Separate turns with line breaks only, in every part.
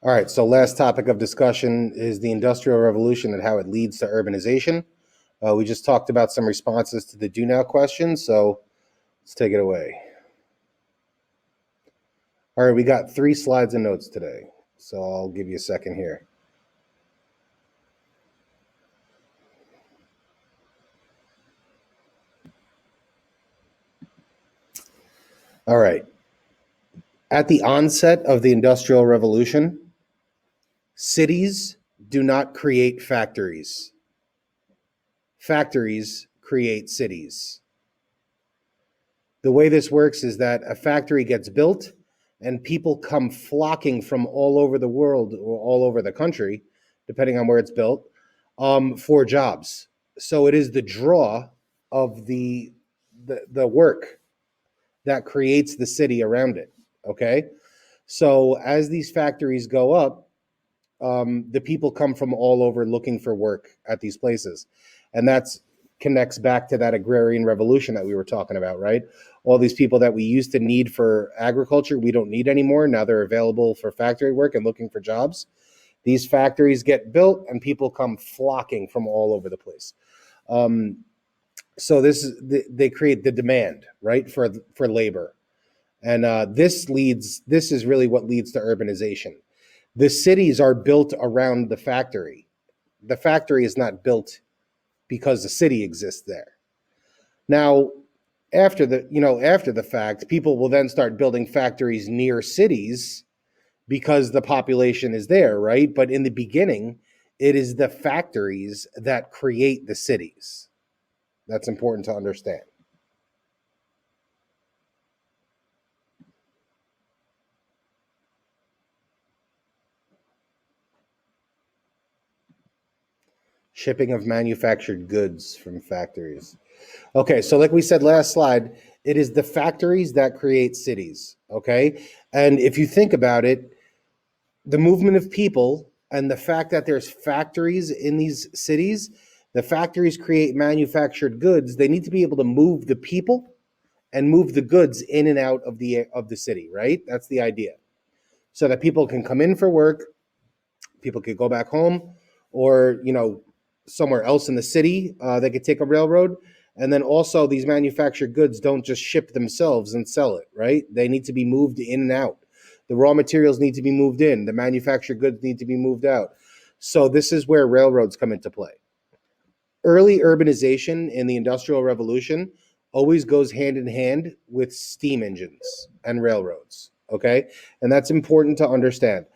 All right, so last topic of discussion is the Industrial Revolution and how it leads to urbanization. We just talked about some responses to the do now question, so let's take it away. All right, we got 3 slides and notes today, so I'll give you a second here. All right. At the onset of the Industrial Revolution, cities do not create factories. Factories create cities. The way this works is that a factory gets built and people come flocking from all over the world or all over the country, depending on where it's built, for jobs. So it is the draw of the work that creates the city around it. Okay, so as these factories go up, the people come from all over looking for work at these places, and that's connects back to that agrarian revolution that we were talking about, right? All these people that we used to need for agriculture, we don't need anymore. Now they're available for factory work and looking for jobs. These factories get built and people come flocking from all over the place. So they create the demand, right, for labor. And this is really what leads to urbanization. The cities are built around the factory. The factory is not built because the city exists there. Now, after the fact, people will then start building factories near cities because the population is there, right? But in the beginning, it is the factories that create the cities. That's important to understand. Shipping of manufactured goods from factories. Okay, so like we said last slide, it is the factories that create cities, okay? And if you think about it, the movement of people and the fact that there's factories in these cities, the factories create manufactured goods. They need to be able to move the people and move the goods in and out of the city, right? That's the idea. So that people can come in for work, people could go back home, or somewhere else in the city. They could take a railroad. And then also these manufactured goods don't just ship themselves and sell it, right? They need to be moved in and out. The raw materials need to be moved in. The manufactured goods need to be moved out. So this is where railroads come into play. Early urbanization in the Industrial Revolution always goes hand in hand with steam engines and railroads, okay? And that's important to understand.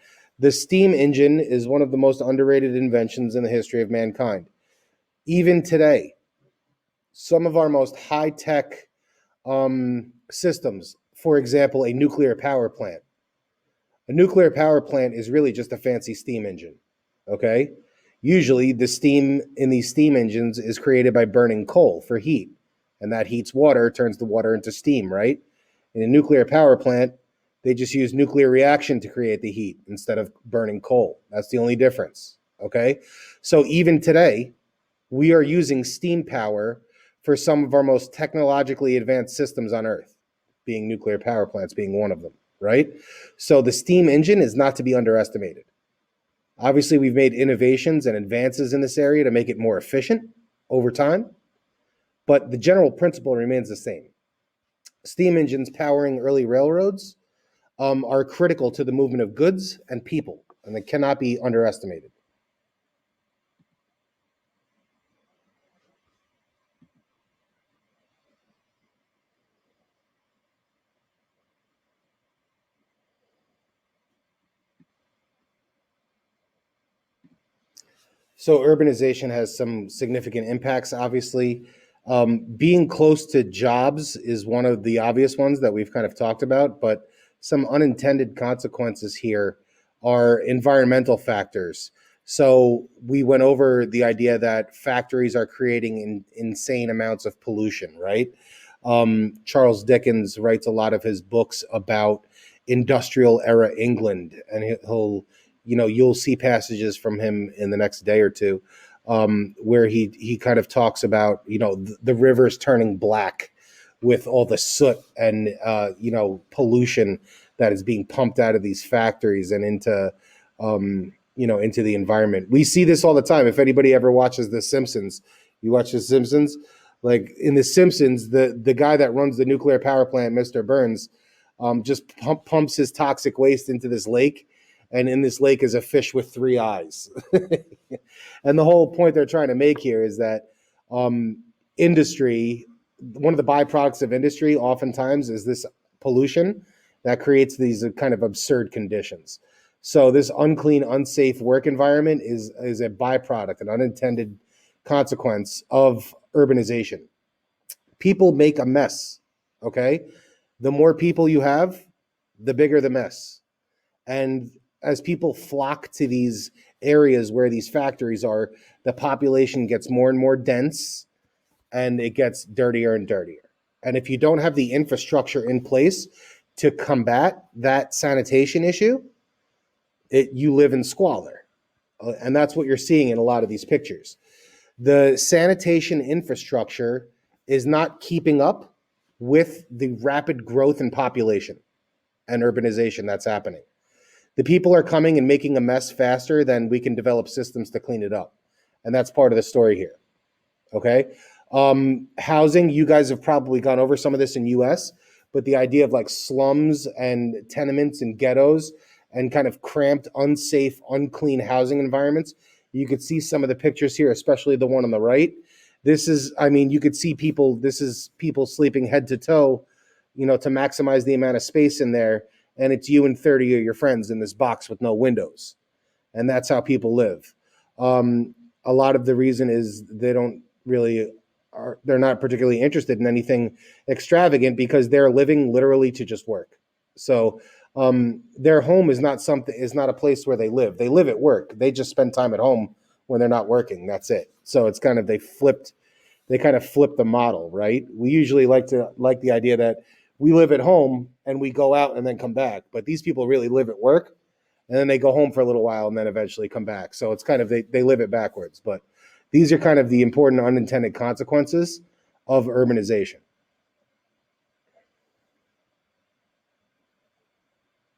The steam engine is one of the most underrated inventions in the history of mankind. Even today, some of our most high-tech systems, for example, a nuclear power plant. A nuclear power plant is really just a fancy steam engine, okay? Usually the steam in these steam engines is created by burning coal for heat, and that heats water, turns the water into steam, right? In a nuclear power plant, they just use nuclear reaction to create the heat instead of burning coal. That's the only difference, okay? So even today, we are using steam power for some of our most technologically advanced systems on Earth, being nuclear power plants being one of them, right? So the steam engine is not to be underestimated. Obviously, we've made innovations and advances in this area to make it more efficient over time, but the general principle remains the same. Steam engines powering early railroads are critical to the movement of goods and people, and they cannot be underestimated. So urbanization has some significant impacts, obviously. Being close to jobs is one of the obvious ones that we've kind of talked about, but some unintended consequences here are environmental factors. So we went over the idea that factories are creating insane amounts of pollution, right? Charles Dickens writes a lot of his books about industrial era England, and you'll see passages from him in the next day or two where he kind of talks about the rivers turning black with all the soot and pollution that is being pumped out of these factories and into into the environment. We see this all the time. If anybody ever watches The Simpsons, you watch The Simpsons. Like in The Simpsons, the guy that runs the nuclear power plant, Mr. Burns, just pumps his toxic waste into this lake, and in this lake is a fish with 3 eyes. And the whole point they're trying to make here is that industry, one of the byproducts of industry, oftentimes is this pollution that creates these kind of absurd conditions. So this unclean, unsafe work environment is a byproduct, an unintended consequence of urbanization. People make a mess. Okay, the more people you have, the bigger the mess. And as people flock to these areas where these factories are, the population gets more and more dense, and it gets dirtier and dirtier. And if you don't have the infrastructure in place to combat that sanitation issue, you live in squalor. And that's what you're seeing in a lot of these pictures. The sanitation infrastructure is not keeping up with the rapid growth in population and urbanization that's happening. The people are coming and making a mess faster than we can develop systems to clean it up. And that's part of the story here. Okay. Housing, you guys have probably gone over some of this in US, but the idea of like slums and tenements and ghettos and kind of cramped, unsafe, unclean housing environments. You could see some of the pictures here, especially the one on the right. This is, I mean, you could see people, this is people sleeping head to toe, to maximize the amount of space in there. And it's you and 30 of your friends in this box with no windows. And that's how people live. A lot of the reason is they're not particularly interested in anything extravagant because they're living literally to just work. So their home is not a place where they live. They live at work. They just spend time at home when they're not working. That's it. So it's kind of, they kind of flipped the model, right? We usually like the idea that we live at home and we go out and then come back. But these people really live at work and then they go home for a little while and then eventually come back. So it's kind of, they live it backwards. But these are kind of the important unintended consequences of urbanization.